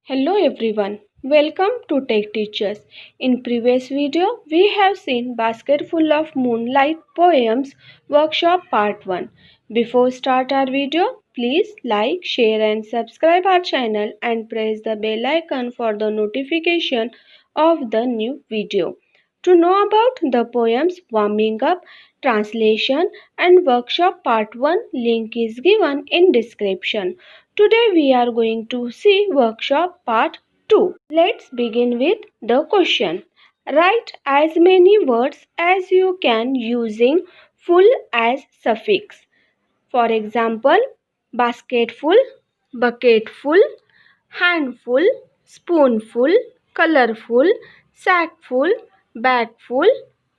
Hello everyone, welcome to Tech Teachers. In previous video, we have seen Basketful of Moonlight Poems Workshop Part 1. Before start our video, please like, share and subscribe our channel and press the bell icon for the notification of the new video. To know about the poems Warming Up, Translation and Workshop Part 1 link is given in description. Today we are going to see workshop part 2. Let's begin with the question. Write as many words as you can using full as suffix. For example, basketful, bucketful, handful, spoonful, colorful, sackful, bagful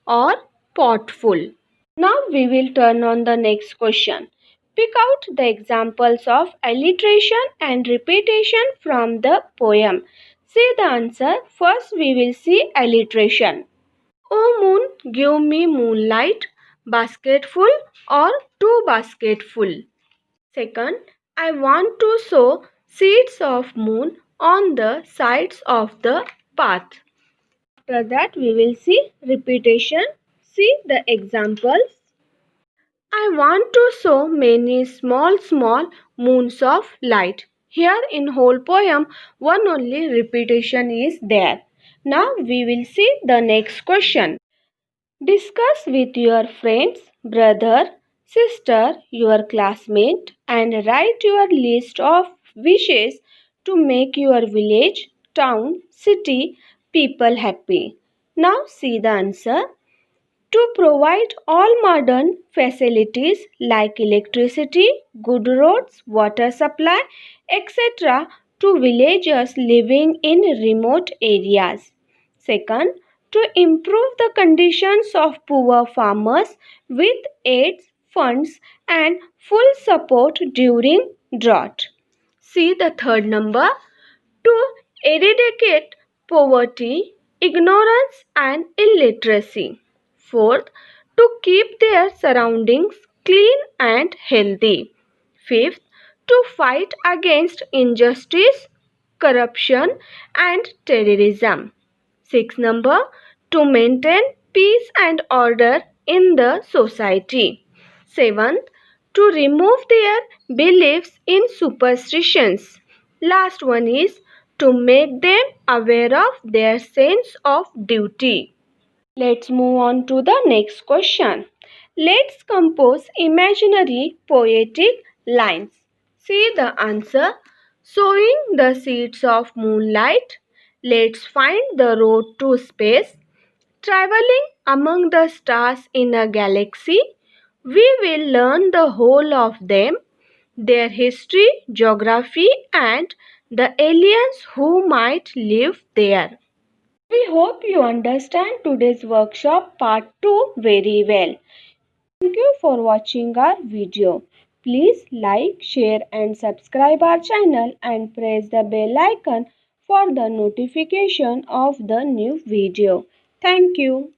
or potful. Now we will turn on the next question. Pick out the examples of alliteration and repetition from the poem. See the answer. First we will see alliteration. O moon, give me moonlight, basketful or two basketful. Second, I want to sow seeds of moon on the sides of the path. After that we will see repetition. See the examples. I want to sow many small moons of light. Here in whole poem, one only repetition is there. Now we will see the next question. Discuss with your friends, brother, sister, your classmate and write your list of wishes to make your village, town, city, people happy. Now see the answer. To provide all modern facilities like electricity, good roads, water supply, etc. to villagers living in remote areas. Second, to improve the conditions of poor farmers with aids, funds and full support during drought. See the third number. To eradicate poverty, ignorance and illiteracy. Fourth, to keep their surroundings clean and healthy. Fifth, to fight against injustice, corruption and terrorism. Sixth number, to maintain peace and order in the society. Seventh, to remove their beliefs in superstitions. Last one is to make them aware of their sense of duty. Let's move on to the next question. Let's compose imaginary poetic lines. See the answer. Sowing the seeds of moonlight. Let's find the road to space. Traveling among the stars in a galaxy. We will learn the whole of them, their history, geography and the aliens who might live there. We hope you understand today's workshop part 2 very well. Thank you for watching our video. Please like, share and subscribe our channel and press the bell icon for the notification of the new video. Thank you.